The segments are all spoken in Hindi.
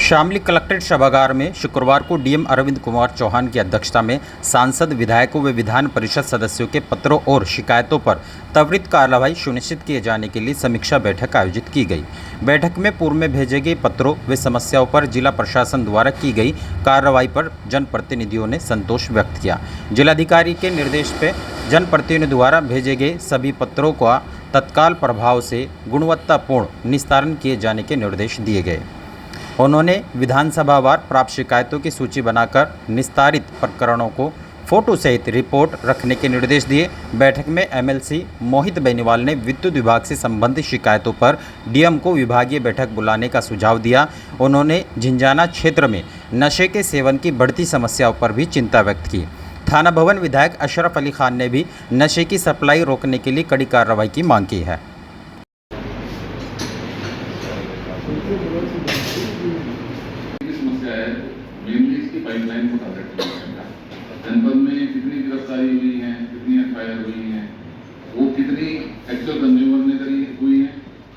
शामली कलेक्ट्रेट सभागार में शुक्रवार को डीएम अरविंद कुमार चौहान की अध्यक्षता में सांसद, विधायकों व विधान परिषद सदस्यों के पत्रों और शिकायतों पर त्वरित कार्रवाई सुनिश्चित किए जाने के लिए समीक्षा बैठक आयोजित की गई। बैठक में पूर्व में भेजे गए पत्रों व समस्याओं पर जिला प्रशासन द्वारा की गई कार्रवाई पर जनप्रतिनिधियों ने संतोष व्यक्त किया। जिलाधिकारी के निर्देश पर जनप्रतिनिधियों द्वारा भेजे गए सभी पत्रों का तत्काल प्रभाव से गुणवत्तापूर्ण निस्तारण किए जाने के निर्देश दिए गए। उन्होंने विधानसभावार प्राप्त शिकायतों की सूची बनाकर निस्तारित प्रकरणों को फोटो सहित रिपोर्ट रखने के निर्देश दिए। बैठक में एमएलसी मोहित बेनीवाल ने विद्युत विभाग से संबंधित शिकायतों पर डीएम को विभागीय बैठक बुलाने का सुझाव दिया। उन्होंने झिंझाना क्षेत्र में नशे के सेवन की बढ़ती समस्याओं पर भी चिंता व्यक्त की। थाना भवन विधायक अशरफ अली खान ने भी नशे की सप्लाई रोकने के लिए कड़ी कार्रवाई की मांग की है। समस्या है मेनली इसकी पाइपलाइन को टारगेट किया जाएगा। जनपद में कितनी गिरफ्तारी हुई है, कितनी एफआईआर हुई है, वो कितनी एक्चुअल कंज्यूमर ने करी हुई है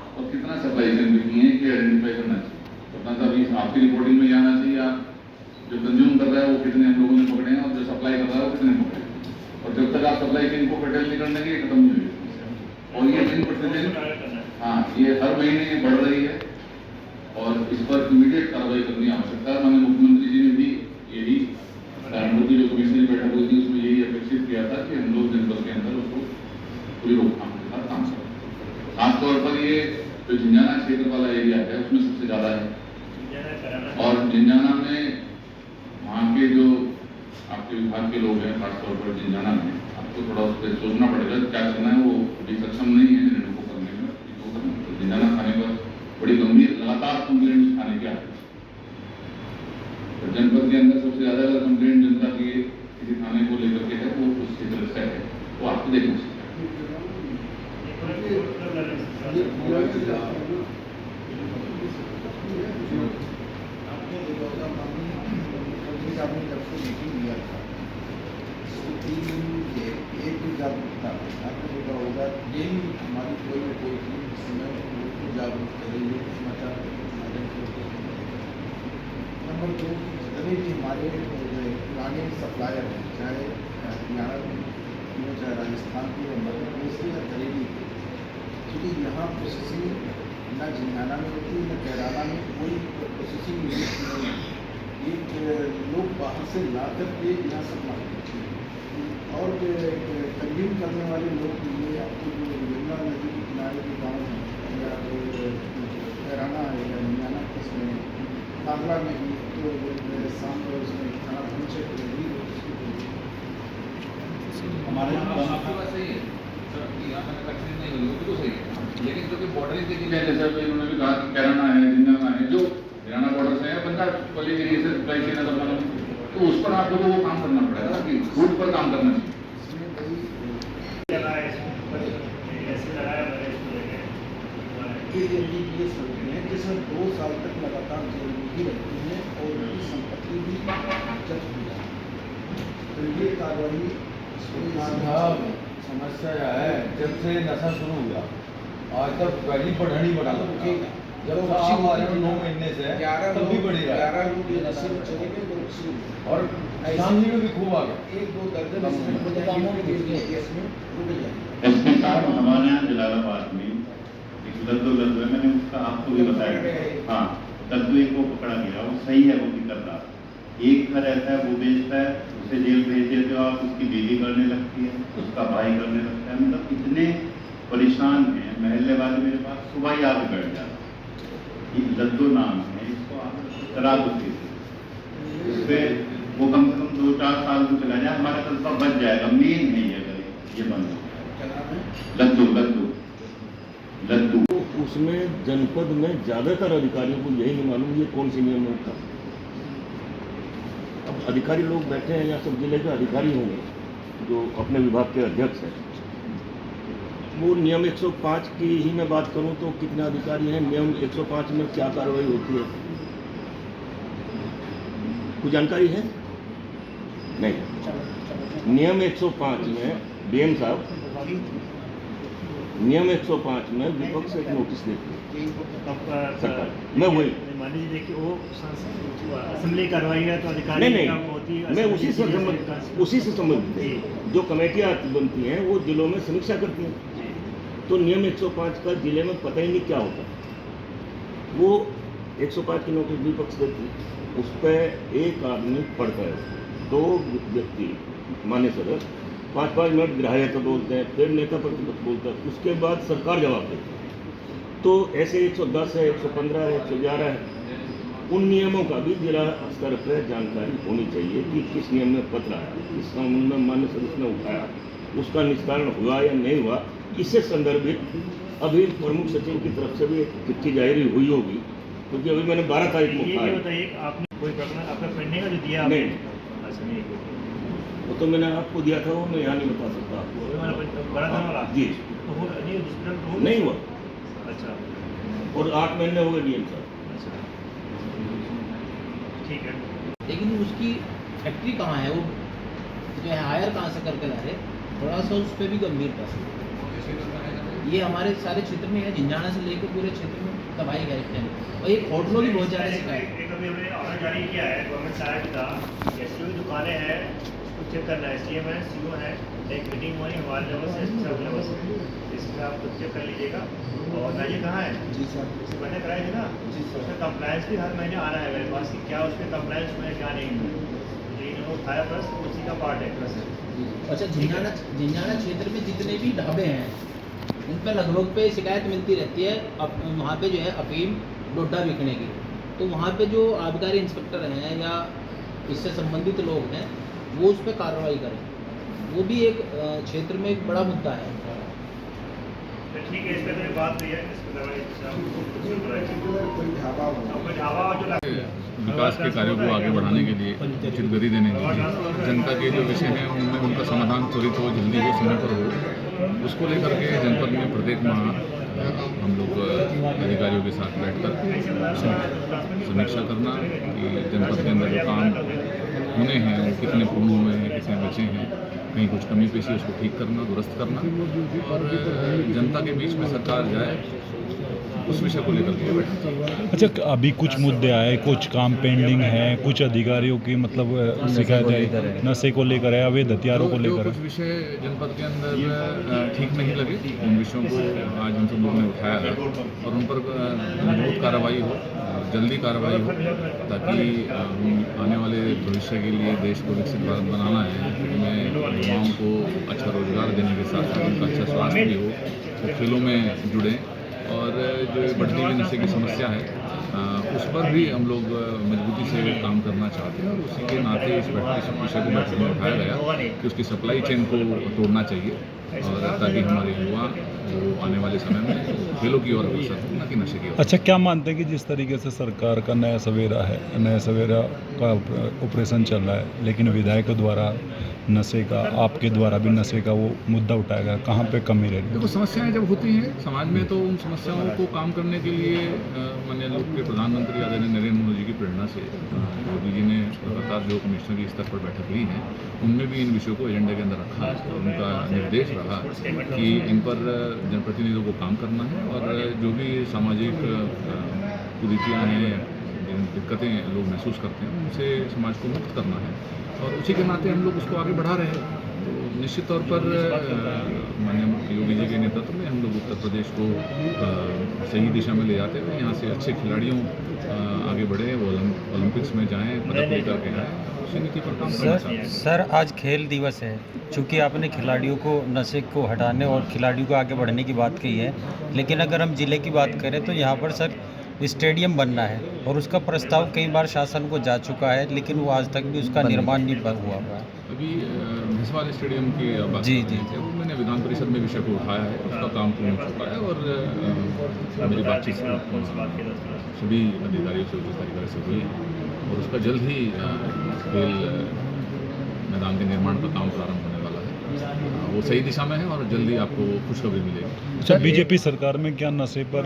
और कितना सप्लाई चेन में की है कि आइडेंटिफाई करना चाहिए। अपना तब आपकी रिपोर्टिंग में जाना चाहिए आप जो कंज्यूम कर रहा है वो कितने हम लोगों ने पकड़े हैं और जो सप्लाई कर रहा है वो कितने पकड़े हैं। और जब तक आप सप्लाई चेन को पेटेल नहीं करने के खत्म नहीं हुई और ये दिन प्रतिदिन ये हर महीने बढ़ रही है और इस पर इमीडिएट कार्रवाई करनी आवश्यकता है। माननीय मुख्यमंत्री जी ने भी यही प्रधानमंत्री जो कमिश्नरी बैठक हुई थी उसमें यही अपेक्षित किया था कि हम लोग जनपद के अंदर उसको पूरी रोकथाम के साथ काम करें। खासतौर पर ये जो झिंझाना क्षेत्र वाला एरिया है उसमें सबसे ज़्यादा है और झिंझाना में वहाँ के जो आपके विभाग के लोग हैं खासतौर पर झिंझाना में आपको थोड़ा उस पर सोचना पड़ेगा क्या करना है। वो अभी सक्षम नहीं है निर्णय को करने में। तो झिंझाना थाने पर बड़ी गंभीर लगातार कंप्लेंट उस थाने के आते हैं। तो जनपद के अंदर सबसे ज्यादा अगर कंप्लेंट जनता की किसी थाने को लेकर के है वो उस क्षेत्र से है तो आपको देखना चाहिए। हमारी कोई न कोई समय जागरूक करेंगे समाचार नंबर 2 जितने भी हमारे पुराने सप्लायर हैं चाहे हरियाणा में चाहे राजस्थान के मध्य प्रदेश के या करेली के, क्योंकि यहाँ प्रोसेसिंग न झिंझाना में होती है न कैराना में कोई प्रोसेसिंग यूनिट नहीं है। एक लोग बाहर से ला करके यहाँ सप्लाई करते हैं और कंज्यूम करने वाले लोग ये आपको जो यमुना नदी के किनारे के गाँव हैं या जो कैराना है या हरियाणा इसमें कांगड़ा में भी तो शाम को उसमें खाना पहुँचे हमारे सही है सर यहाँ मैन्युफैक्चरिंग नहीं हुई तो सही है, लेकिन जो कि बॉर्डर देखी जाए जैसे इन्होंने भी कहा कि कैराना है, झिंझाना है, जो हरियाणा बॉर्डर से है पंजाब वाली एरिया से सप्लाई चेन अगर मालूम तो उस पर आप लोगों को काम करना पड़ेगा कि रूट पर काम करना चाहिए। जिसमें 2 साल तक लगातार जेल में ही रहती हैं और उनकी संपत्ति भी जब्त हो जाती है। तो ये कार्रवाई समस्या है जब से नशा शुरू हुआ आज तक पहली बढ़नी बढ़ा लगेगा जब 9 महीने से 11 तब भी बढ़ी रहा है 11 लोग ये नशे में चले गए लोग शुरू और शामली में भी खूब आ गए 1-2 दर्जन इसमें रुक जाएंगे। एसपी साहब हमारे यहाँ जलालाबाद में एक लद्दू है, मैंने उसका आपको भी बताया। हाँ, लद्दू एक को पकड़ा गया, वो सही है, वो भी कर रहा। एक घर ऐसा है वो बेचता है, उसे जेल भेज देते हो आप, उसकी बीवी करने लगती है, उसका भाई करने लगता है। मतलब इतने परेशान हैं महल्ले वाले मेरे पास सुबह ही आके बैठ जाता। ये लद्दू नाम है, इसको आप करा दो इस पर वो कम से कम 2-4 साल को चला जाए, हमारा कस्बा बच जाएगा। मेन है ये अगर ये बंद लद्दू लद्दू लद्दू। उसमें जनपद में ज़्यादातर अधिकारियों को यही नहीं मालूम ये कौन सी नियम था। अब अधिकारी लोग बैठे हैं या सब जिले के अधिकारी होंगे जो अपने विभाग के अध्यक्ष हैं, वो नियम 105 की ही मैं बात करूं तो कितने अधिकारी हैं, नियम 105 में क्या कार्रवाई होती है, कुछ जानकारी है? नहीं। नियम 105 में डीएम साहब नियम 105 में विपक्ष एक नोटिस देती है सरकार। मैं वही मान लीजिए देखिए वो असेंबली कार्रवाई है तो अधिकारी नहीं का नहीं, बहुत ही मैं उसी से संबंधित जी। जो कमेटियाँ बनती हैं वो जिलों में समीक्षा करती हैं। तो नियम 105 का जिले में पता ही नहीं क्या होता। वो 105 की नोटिस विपक्ष देती है, उस पर एक आदमी पढ़ता है, 2 व्यक्ति मान्य सदस्य 5-5 मिनट ग्राह्यता बोलते हैं, फिर नेता प्रतिपक्ष बोलता है, उसके बाद सरकार जवाब देती है। तो ऐसे 110 है, 115 है, 111 है, उन नियमों का भी जिला स्तर पर जानकारी होनी चाहिए कि किस नियम में पत्र आया, किस संबंध में मान्य सदस्य ने उठाया, उसका निस्तारण हुआ या नहीं हुआ। इससे संदर्भित अभी प्रमुख सचिव की तरफ से भी एक चिट्ठी जारी हुई होगी, क्योंकि अभी मैंने 12 तारीख को ये उठाया। बताइए आपने कोई प्रकरण आपका पेंडिंग है जो दिया आपने? नहीं। अच्छा नहीं, वो तो मैंने आपको दिया था, वो मैं यहाँ नहीं बता सकता आपको। वही वाला बड़ा था वाला? जी। तो हो नहीं डिस्प्यूट हो नहीं हुआ, अच्छा और 8 महीने हो गए डीएम साहब। अच्छा ठीक है। लेकिन उसकी फैक्ट्री कहाँ है, वो जो है हायर कहाँ से करके ला रहे, थोड़ा सा उस पर भी गंभीरता से। ये हमारे सारे क्षेत्र में है, झिंझाना से लेकर पूरे क्षेत्र में तबाही करते हैं, और एक होटलों की बहुत ज़्यादा शिकायत है। एक अभी हमने ऑर्डर जारी किया है गवर्नमेंट साइड का, ऐसी भी दुकानें हैं उसको चेक करना है। सीएम है, सीओ है, एक मीटिंग हुई हमारे लेवल से, सब लेवल से, इसमें आप खुद चेक कर लीजिएगा। और ना ये कहाँ है जी सर। इससे मैंने कराई थी ना, जी सर। उसका कंप्लायंस भी हर महीने आ रहा है मेरे पास कि क्या उसके कंप्लायंस में क्या नहीं है, तो इन्होंने उठाया प्लस उसी का पार्ट है प्लस है। अच्छा, झिंझाना क्षेत्र में जितने भी ढाबे हैं उन पर लगभग पे शिकायत मिलती रहती है, अब वहाँ पे जो है अफीम डोडा बिकने की। तो वहाँ पे जो आबकारी इंस्पेक्टर हैं या इससे संबंधित लोग हैं वो उस पर कार्रवाई करें, वो भी एक क्षेत्र में एक बड़ा मुद्दा है। तो ठीक है, इस पर तो बात हुई है, इस पर रेगुलर कोई ढाबा हो, कोई ढाबा जो विकास के कार्यों को आगे बढ़ाने के लिए उचित गति देने के लिए जनता के जो विषय हैं उनमें उनका समाधान त्वरित हो, जल्दी हो, समय पर हो, उसको लेकर के जनपद में प्रत्येक माह हम लोग अधिकारियों के साथ बैठकर समीक्षा करना कि जनपद के अंदर जो काम होने हैं वो कितने पूर्ण हुए हैं, कितने बचे हैं, कहीं कुछ कमी पेशी उसको ठीक करना, दुरुस्त करना, और जनता के बीच में सरकार जाए उस विषय को लेकर के बैठक। अच्छा, अभी कुछ मुद्दे आए, कुछ काम पेंडिंग है, कुछ अधिकारियों की मतलब शिकायत है, नशे को लेकर है, अवैध हथियारों को लेकर कुछ विषय जनपद के अंदर ठीक नहीं लगे, उन विषयों को आज हम सब लोगों ने उठाया है और उन पर मजबूत कार्रवाई हो, जल्दी कार्रवाई हो, ताकि आने वाले भविष्य के लिए देश को विकसित भारत बनाना है, जिनमें युवाओं को अच्छा रोजगार देने के साथ साथ उनका अच्छा स्वास्थ्य भी हो, वो खेलों में जुड़ें, और जो बढ़ती हुई नशे की समस्या है उस पर भी हम लोग मजबूती से काम करना चाहते हैं, और उसी के नाते इस विषय को बैठक में उठाया गया कि उसकी सप्लाई चेन को तोड़ना चाहिए, और ताकि हमारे युवा वो आने वाले समय में खेलों की ओर अग्रसर हो, न कि नशे की ओर। अच्छा, क्या मानते हैं कि जिस तरीके से सरकार का नया सवेरा है, नया सवेरा का ऑपरेशन चल रहा है, लेकिन विधायकों द्वारा नशे का, आपके द्वारा भी नशे का वो मुद्दा उठाया गया, कहाँ पे कमी रह रही है? देखो, समस्याएं जब होती हैं समाज में तो उन समस्याओं को काम करने के लिए माननीय लोग के प्रधानमंत्री आदरणीय नरेंद्र मोदी जी की प्रेरणा से मोदी जी ने लगातार जो कमिश्नरी स्तर पर बैठक ली है उनमें भी इन विषयों को एजेंडे के अंदर रखा है, और उनका निर्देश रहा कि इन पर जनप्रतिनिधियों को काम करना है, और जो भी सामाजिक कुरीतियाँ हैं, जिन दिक्कतें लोग महसूस करते हैं उनसे समाज को मुक्त करना है, और उसी के नाते हम लोग उसको आगे बढ़ा रहे हैं। तो निश्चित तौर पर माननीय योगी जी के नेतृत्व में हम लोग उत्तर प्रदेश को सही दिशा में ले जाते हुए यहाँ से अच्छे खिलाड़ियों आगे बढ़े, वो ओलंपिक्स में जाएं, पदक लेकर के आएँ, उसी नीति पर काम करना चाहते हैं। सर, आज खेल दिवस है, चूँकि आपने खिलाड़ियों को नशे को हटाने और खिलाड़ियों को आगे बढ़ने की बात कही है, लेकिन अगर हम ज़िले की बात करें तो यहाँ पर सर स्टेडियम बनना है, और उसका प्रस्ताव कई बार शासन को जा चुका है, लेकिन वो आज तक भी उसका निर्माण नहीं हुआ है। अभी भैंसवाल स्टेडियम की बात जी, कर रहे थे, वो मैंने विधान परिषद में विषय को उठाया है, उसका काम पूर्ण हो चुका है, और मेरी बातचीत सभी अधिकारियों से, उच्च अधिकारियों से हुई, और उसका जल्द ही खेल मैदान के निर्माण का काम प्रारंभ होने वाला है। वो सही दिशा में है और जल्दी आपको खुशखबरी मिलेगी। अच्छा, बीजेपी सरकार में क्या नशे पर